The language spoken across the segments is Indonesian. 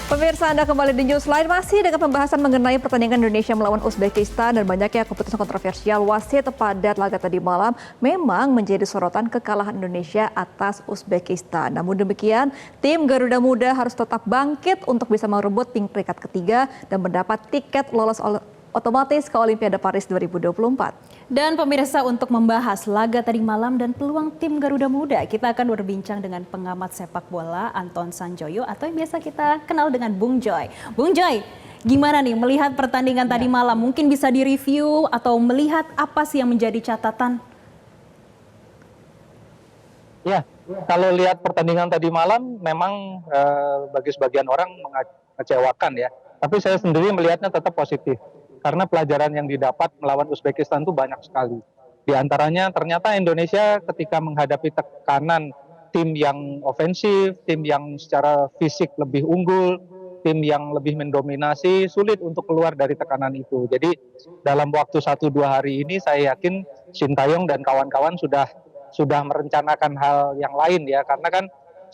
Pemirsa, Anda kembali di Newsline, masih dengan pembahasan mengenai pertandingan Indonesia melawan Uzbekistan dan banyaknya keputusan kontroversial wasit pada laga tadi malam memang menjadi sorotan kekalahan Indonesia atas Uzbekistan. Namun demikian, tim Garuda Muda harus tetap bangkit untuk bisa merebut peringkat ketiga dan mendapat tiket lolos otomatis ke Olimpiade Paris 2024. Dan pemirsa, untuk membahas laga tadi malam dan peluang tim Garuda Muda, kita akan berbincang dengan pengamat sepak bola Anton Sanjoyo atau yang biasa kita kenal dengan Bung Joy. Bung Joy, gimana nih melihat pertandingan tadi malam? Mungkin bisa direview atau melihat apa sih yang menjadi catatan? Ya, kalau lihat pertandingan tadi malam memang bagi sebagian orang mengecewakan ya. Tapi saya sendiri melihatnya tetap positif. Karena pelajaran yang didapat melawan Uzbekistan itu banyak sekali. Di antaranya ternyata Indonesia ketika menghadapi tekanan tim yang ofensif, tim yang secara fisik lebih unggul, tim yang lebih mendominasi, sulit untuk keluar dari tekanan itu. Jadi dalam waktu 1-2 hari ini saya yakin Sintayong dan kawan-kawan sudah merencanakan hal yang lain ya. Karena kan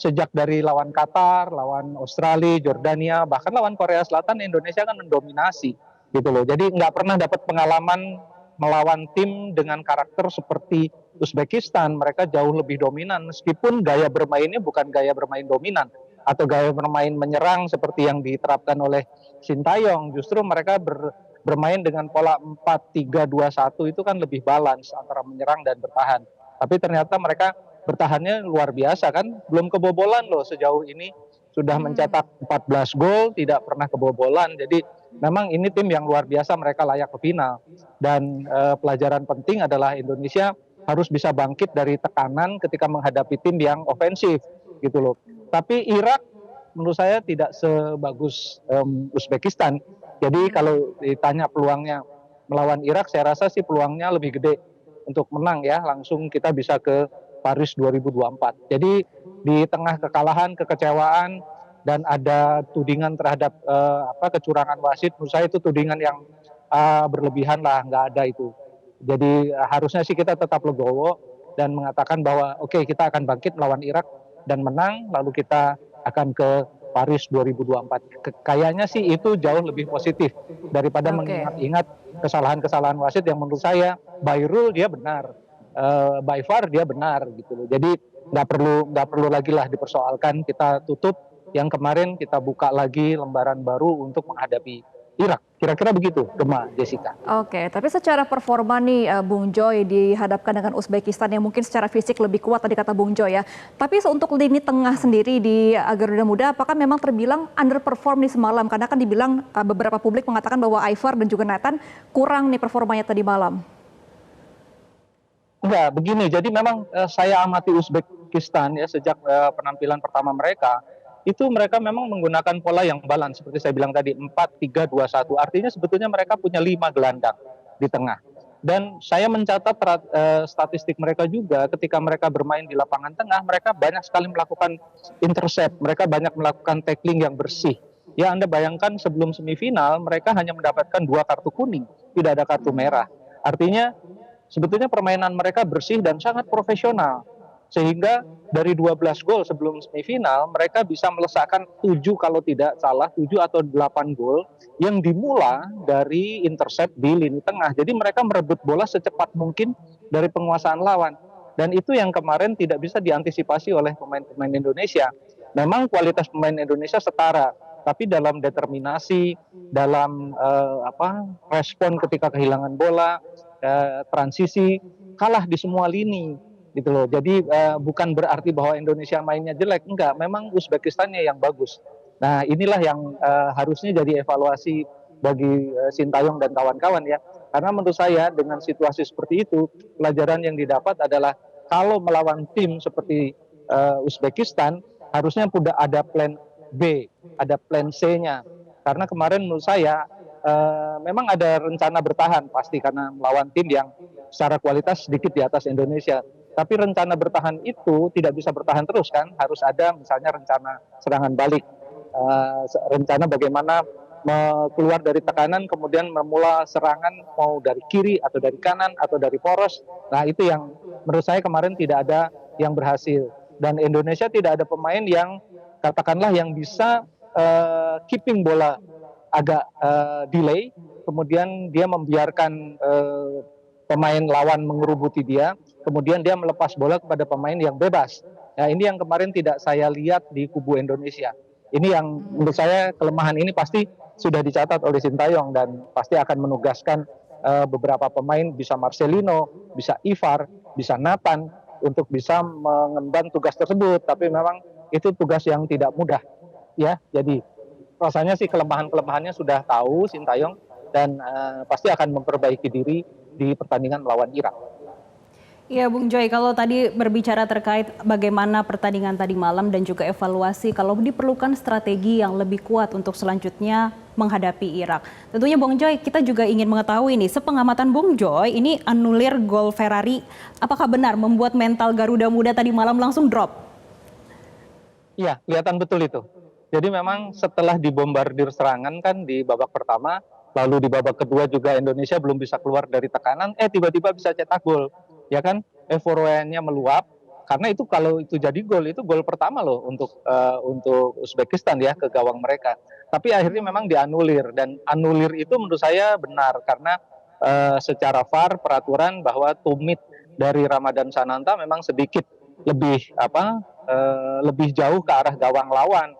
sejak dari lawan Qatar, lawan Australia, Jordania, bahkan lawan Korea Selatan, Indonesia kan mendominasi gitu loh. Jadi nggak pernah dapat pengalaman melawan tim dengan karakter seperti Uzbekistan. Mereka jauh lebih dominan meskipun gaya bermainnya bukan gaya bermain dominan atau gaya bermain menyerang seperti yang diterapkan oleh Sintayong. Justru mereka bermain dengan pola 4-3-2-1 itu kan lebih balance antara menyerang dan bertahan. Tapi ternyata mereka bertahannya luar biasa kan, belum kebobolan loh sejauh ini, sudah mencetak 14 gol, tidak pernah kebobolan. Jadi memang ini tim yang luar biasa, mereka layak ke final. Dan pelajaran penting adalah Indonesia harus bisa bangkit dari tekanan ketika menghadapi tim yang ofensif gitu loh. Tapi Irak menurut saya tidak sebagus Uzbekistan. Jadi kalau ditanya peluangnya melawan Irak, saya rasa sih peluangnya lebih gede untuk menang ya, langsung kita bisa ke Paris 2024. Jadi di tengah kekalahan, kekecewaan, dan ada tudingan terhadap kecurangan wasit, menurut saya itu tudingan yang berlebihan lah, nggak ada itu. Jadi harusnya sih kita tetap legowo dan mengatakan bahwa oke, kita akan bangkit melawan Irak dan menang, lalu kita akan ke Paris 2024. Kayaknya sih itu jauh lebih positif daripada mengingat-ingat kesalahan-kesalahan wasit yang menurut saya by rule dia benar, by far dia benar gitu loh. Jadi nggak perlu lagi lah dipersoalkan. Kita tutup yang kemarin, kita buka lagi lembaran baru untuk menghadapi Irak. Kira-kira begitu, Gemma, Jessica. Oke, tapi secara performa nih Bung Joy dihadapkan dengan Uzbekistan yang mungkin secara fisik lebih kuat tadi kata Bung Joy ya. Tapi untuk lini tengah sendiri di Garuda Muda, apakah memang terbilang underperform nih semalam? Karena kan dibilang beberapa publik mengatakan bahwa Ivar dan juga Nathan kurang nih performanya tadi malam. Enggak, begini. Jadi memang saya amati Uzbekistan ya sejak penampilan pertama mereka. Itu mereka memang menggunakan pola yang balance seperti saya bilang tadi 4-3-2-1. Artinya sebetulnya mereka punya 5 gelandang di tengah. Dan saya mencatat statistik mereka juga ketika mereka bermain di lapangan tengah, mereka banyak sekali melakukan intercept, mereka banyak melakukan tackling yang bersih. Ya Anda bayangkan sebelum semifinal mereka hanya mendapatkan 2 kartu kuning, tidak ada kartu merah. Artinya sebetulnya permainan mereka bersih dan sangat profesional. Sehingga dari 12 gol sebelum semifinal, mereka bisa melesakkan 7 kalau tidak salah, 7 atau 8 gol yang dimulai dari intercept di lini tengah. Jadi mereka merebut bola secepat mungkin dari penguasaan lawan. Dan itu yang kemarin tidak bisa diantisipasi oleh pemain-pemain Indonesia. Memang kualitas pemain Indonesia setara, tapi dalam determinasi, dalam respon ketika kehilangan bola, transisi, kalah di semua lini gitu loh. Jadi bukan berarti bahwa Indonesia mainnya jelek, enggak, memang Uzbekistannya yang bagus. Nah inilah yang harusnya jadi evaluasi bagi Sintayong dan kawan-kawan ya, karena menurut saya dengan situasi seperti itu, pelajaran yang didapat adalah kalau melawan tim seperti Uzbekistan, harusnya sudah ada plan B, ada plan C-nya, karena kemarin menurut saya memang ada rencana bertahan pasti karena melawan tim yang secara kualitas sedikit di atas Indonesia. Tapi rencana bertahan itu tidak bisa bertahan terus kan, harus ada misalnya rencana serangan balik, rencana bagaimana keluar dari tekanan kemudian memulai serangan mau dari kiri atau dari kanan atau dari poros. Nah itu yang menurut saya kemarin tidak ada yang berhasil, dan Indonesia tidak ada pemain yang katakanlah yang bisa keeping bola agak delay, kemudian dia membiarkan pemain lawan mengerubuti dia, kemudian dia melepas bola kepada pemain yang bebas. Nah, ini yang kemarin tidak saya lihat di kubu Indonesia. Ini yang menurut saya kelemahan ini pasti sudah dicatat oleh Sintayong dan pasti akan menugaskan beberapa pemain, bisa Marcelino, bisa Ivar, bisa Nathan untuk bisa mengemban tugas tersebut. Tapi memang itu tugas yang tidak mudah, ya. Jadi rasanya sih kelemahan-kelemahannya sudah tahu Sintayong dan pasti akan memperbaiki diri di pertandingan melawan Irak. Ya, Bung Joy, kalau tadi berbicara terkait bagaimana pertandingan tadi malam dan juga evaluasi, kalau diperlukan strategi yang lebih kuat untuk selanjutnya menghadapi Irak. Tentunya Bung Joy, kita juga ingin mengetahui nih, sepengamatan Bung Joy, ini anulir gol Ferrari, apakah benar membuat mental Garuda Muda tadi malam langsung drop? Iya, kelihatan betul itu. Jadi memang setelah dibombardir serangan kan di babak pertama, lalu di babak kedua juga Indonesia belum bisa keluar dari tekanan, tiba-tiba bisa cetak gol. Ya kan, euforianya meluap, karena itu kalau itu jadi gol, itu gol pertama loh untuk Uzbekistan ya, ke gawang mereka. Tapi akhirnya memang dianulir, dan anulir itu menurut saya benar, karena secara VAR peraturan bahwa tumit dari Ramadan Sananta memang sedikit lebih lebih jauh ke arah gawang lawan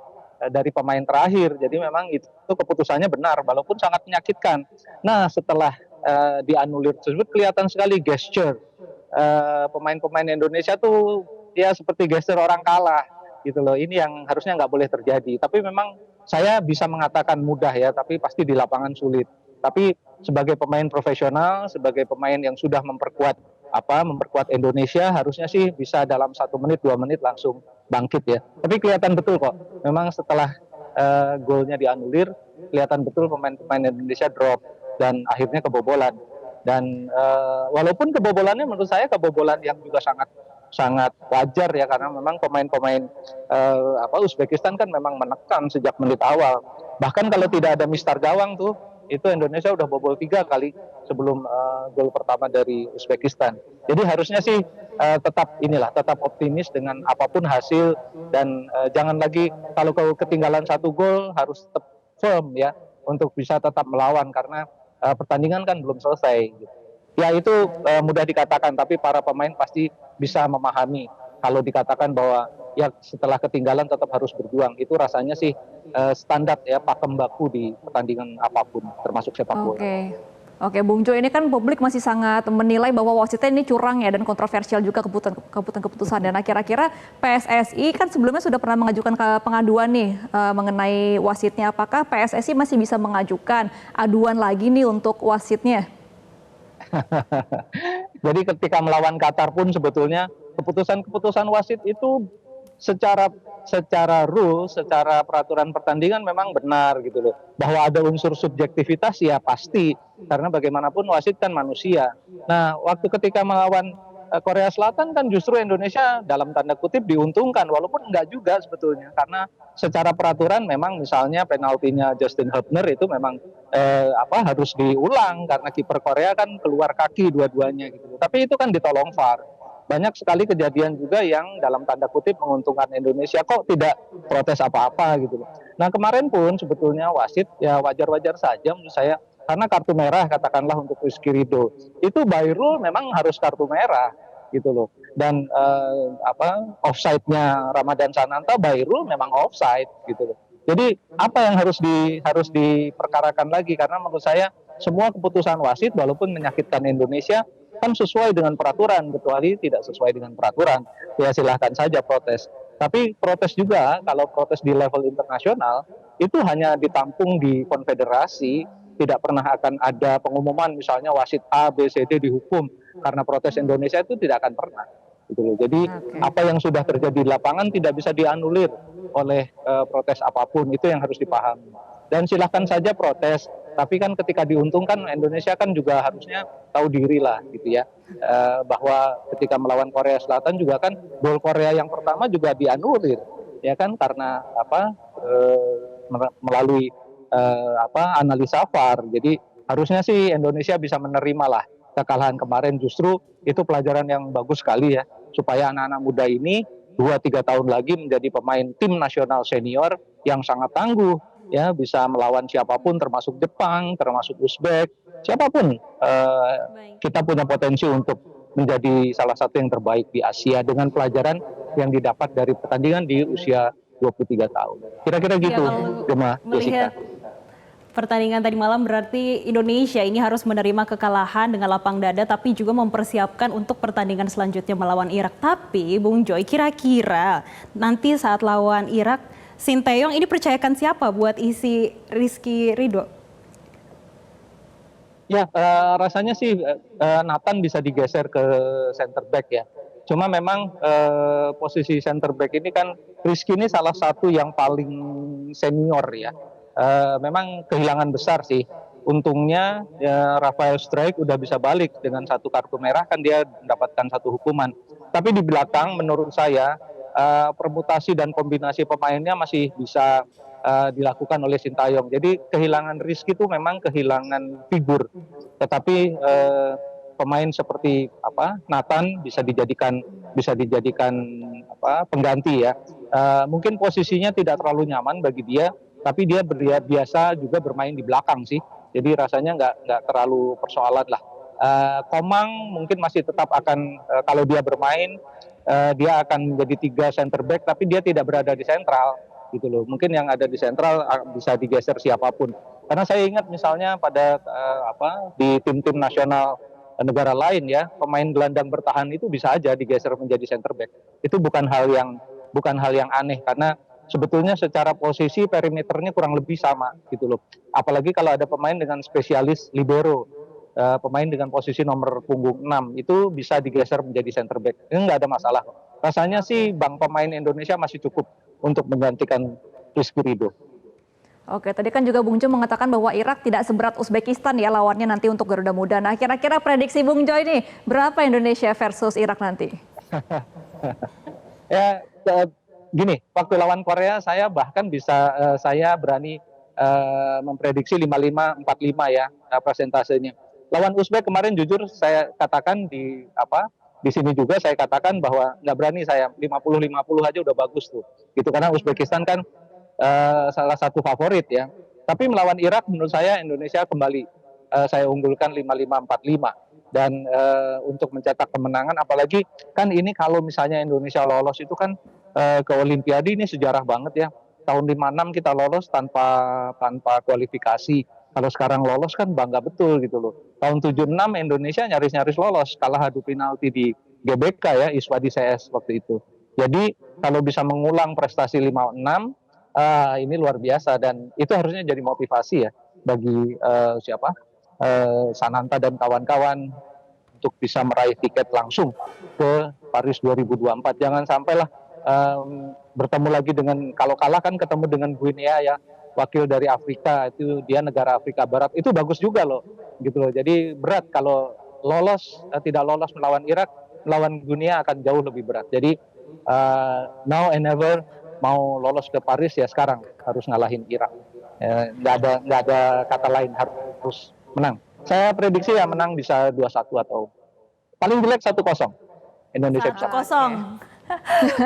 dari pemain terakhir. Jadi memang itu keputusannya benar, walaupun sangat menyakitkan. Nah, setelah dianulir tersebut kelihatan sekali gesture pemain-pemain Indonesia tuh ya seperti gesture orang kalah gitu loh. Ini yang harusnya nggak boleh terjadi. Tapi memang saya bisa mengatakan mudah ya, tapi pasti di lapangan sulit. Tapi sebagai pemain profesional, sebagai pemain yang sudah memperkuat Indonesia, harusnya sih bisa dalam 1 menit 2 menit langsung bangkit ya. Tapi kelihatan betul kok, memang setelah golnya dianulir, kelihatan betul pemain-pemain Indonesia drop dan akhirnya kebobolan. Dan walaupun kebobolannya menurut saya kebobolan yang juga sangat wajar ya, karena memang pemain-pemain Uzbekistan kan memang menekan sejak menit awal. Bahkan kalau tidak ada mistar gawang tuh, itu Indonesia udah bobol 3 kali sebelum gol pertama dari Uzbekistan. Jadi harusnya sih tetap optimis dengan apapun hasil, dan jangan lagi kalau ketinggalan 1 gol harus tetap firm ya untuk bisa tetap melawan, karena pertandingan kan belum selesai. Ya itu mudah dikatakan, tapi para pemain pasti bisa memahami kalau dikatakan bahwa ya setelah ketinggalan tetap harus berjuang. Itu rasanya sih standar ya, pakem baku di pertandingan apapun, termasuk sepak bola. Oke, Bung Jo, ini kan publik masih sangat menilai bahwa wasitnya ini curang ya, dan kontroversial juga keputusan. Dan kira-kira PSSI kan sebelumnya sudah pernah mengajukan pengaduan nih mengenai wasitnya. Apakah PSSI masih bisa mengajukan aduan lagi nih untuk wasitnya? Jadi ketika melawan Qatar pun sebetulnya keputusan wasit itu secara rule, secara peraturan pertandingan memang benar gitu loh. Bahwa ada unsur subjektivitas ya pasti, karena bagaimanapun wasit kan manusia. Nah, waktu ketika melawan Korea Selatan kan justru Indonesia dalam tanda kutip diuntungkan, walaupun enggak juga sebetulnya, karena secara peraturan memang misalnya penaltinya Justin Hubner itu memang harus diulang karena kiper Korea kan keluar kaki dua-duanya gitu. Tapi itu kan ditolong VAR. Banyak sekali kejadian juga yang dalam tanda kutip menguntungkan Indonesia, kok tidak protes apa-apa gitu. Nah, kemarin pun sebetulnya wasit ya wajar-wajar saja menurut saya, karena kartu merah katakanlah untuk Rizky Ridho itu by rule memang harus kartu merah gitu loh. Dan offside-nya Ramadan Sananta by rule memang offside gitu loh. Jadi apa yang harus diperkarakan lagi, karena menurut saya semua keputusan wasit walaupun menyakitkan Indonesia kan sesuai dengan peraturan, kecuali tidak sesuai dengan peraturan ya silahkan saja protes. Tapi protes juga, kalau protes di level internasional itu hanya ditampung di konfederasi, tidak pernah akan ada pengumuman misalnya wasit A, B, C, D dihukum karena protes Indonesia, itu tidak akan pernah gitu loh. Jadi apa yang sudah terjadi di lapangan tidak bisa dianulir oleh protes apapun, itu yang harus dipahami. Dan silahkan saja protes, tapi kan ketika diuntungkan Indonesia kan juga harusnya tahu diri lah gitu ya, bahwa ketika melawan Korea Selatan juga kan gol Korea yang pertama juga dianulir ya kan, karena melalui analisa VAR. Jadi harusnya sih Indonesia bisa menerima lah kekalahan kemarin. Justru itu pelajaran yang bagus sekali ya, supaya anak-anak muda ini 2-3 tahun lagi menjadi pemain tim nasional senior yang sangat tangguh, ya, bisa melawan siapapun termasuk Jepang, termasuk Uzbek, siapapun. Kita punya potensi untuk menjadi salah satu yang terbaik di Asia dengan pelajaran yang didapat dari pertandingan di usia 23 tahun. Kira-kira Ya, gitu, kalau Gemma, Jessica. melihat pertandingan tadi malam berarti Indonesia ini harus menerima kekalahan dengan lapang dada tapi juga mempersiapkan untuk pertandingan selanjutnya melawan Irak. Tapi Bung Joy, kira-kira nanti saat lawan Irak, Sinteyong ini percayakan siapa buat isi Rizky Ridho? Ya, rasanya sih Nathan bisa digeser ke center back ya. Cuma memang posisi center back ini kan Rizky ini salah satu yang paling senior ya. Memang kehilangan besar sih. Untungnya ya, Rafael Struijk udah bisa balik dengan 1 kartu merah, kan dia mendapatkan 1 hukuman. Tapi di belakang menurut saya permutasi dan kombinasi pemainnya masih bisa dilakukan oleh Sintayong. Jadi kehilangan Rizky itu memang kehilangan figur. Tetapi pemain seperti Nathan bisa dijadikan pengganti ya. Mungkin posisinya tidak terlalu nyaman bagi dia, tapi dia biasa juga bermain di belakang sih. Jadi rasanya nggak terlalu persoalan lah. Komang mungkin masih tetap akan kalau dia bermain dia akan menjadi 3 center back, tapi dia tidak berada di sentral gitu loh. Mungkin yang ada di sentral bisa digeser siapapun. Karena saya ingat misalnya pada di tim-tim nasional negara lain ya, pemain gelandang bertahan itu bisa aja digeser menjadi center back. Itu bukan hal yang aneh, karena sebetulnya secara posisi perimeternya kurang lebih sama gitu loh. Apalagi kalau ada pemain dengan spesialis libero, pemain dengan posisi nomor punggung 6 itu bisa digeser menjadi center back. Ini nggak ada masalah. Rasanya sih pemain Indonesia masih cukup untuk menggantikan Rizky Ridho. Oke, tadi kan juga Bung Joy mengatakan bahwa Irak tidak seberat Uzbekistan ya lawannya nanti untuk Garuda Muda. Nah, kira-kira prediksi Bung Joy nih, berapa Indonesia versus Irak nanti? Ya, gini, waktu lawan Korea saya bahkan saya berani memprediksi 55-45 ya presentasenya. Lawan Uzbek kemarin jujur saya katakan di sini juga saya katakan bahwa nggak berani saya 50-50 aja udah bagus tuh. Gitu karena Uzbekistan kan salah satu favorit ya. Tapi melawan Irak menurut saya Indonesia kembali saya unggulkan 55-45. Dan untuk mencetak kemenangan, apalagi kan ini kalau misalnya Indonesia lolos itu kan ke Olimpiade, ini sejarah banget ya. Tahun 56 kita lolos tanpa kualifikasi. Kalau sekarang lolos kan bangga betul gitu loh. Tahun 76 Indonesia nyaris-nyaris lolos, kalah adu penalti di GBK ya, Iswadi CS waktu itu. Jadi kalau bisa mengulang prestasi 56, ini luar biasa dan itu harusnya jadi motivasi ya bagi Sananta dan kawan-kawan untuk bisa meraih tiket langsung ke Paris 2024. Jangan sampailah bertemu lagi dengan, kalau kalah kan ketemu dengan Guinea ya, wakil dari Afrika, itu dia negara Afrika Barat, itu bagus juga loh gitu loh. Jadi berat kalau tidak lolos melawan Irak, melawan Guinea akan jauh lebih berat. Jadi now and never, mau lolos ke Paris ya sekarang harus ngalahin Irak. Nggak ada kata lain, harus menang. Saya prediksi ya menang bisa 2-1 atau paling jelek 1-0. Indonesia bisa. 1-0.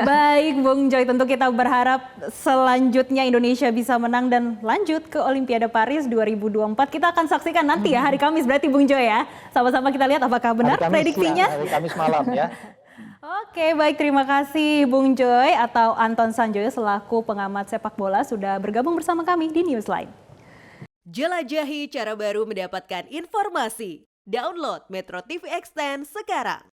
Baik Bung Joy, tentu kita berharap selanjutnya Indonesia bisa menang dan lanjut ke Olimpiade Paris 2024. Kita akan saksikan nanti ya, hari Kamis berarti Bung Joy ya. Sama-sama kita lihat apakah benar prediksinya. Hari Kamis malam ya. Oke, baik, terima kasih Bung Joy atau Anton Sanjoyo selaku pengamat sepak bola sudah bergabung bersama kami di Newsline. Jelajahi cara baru mendapatkan informasi. Download Metro TV Extend sekarang.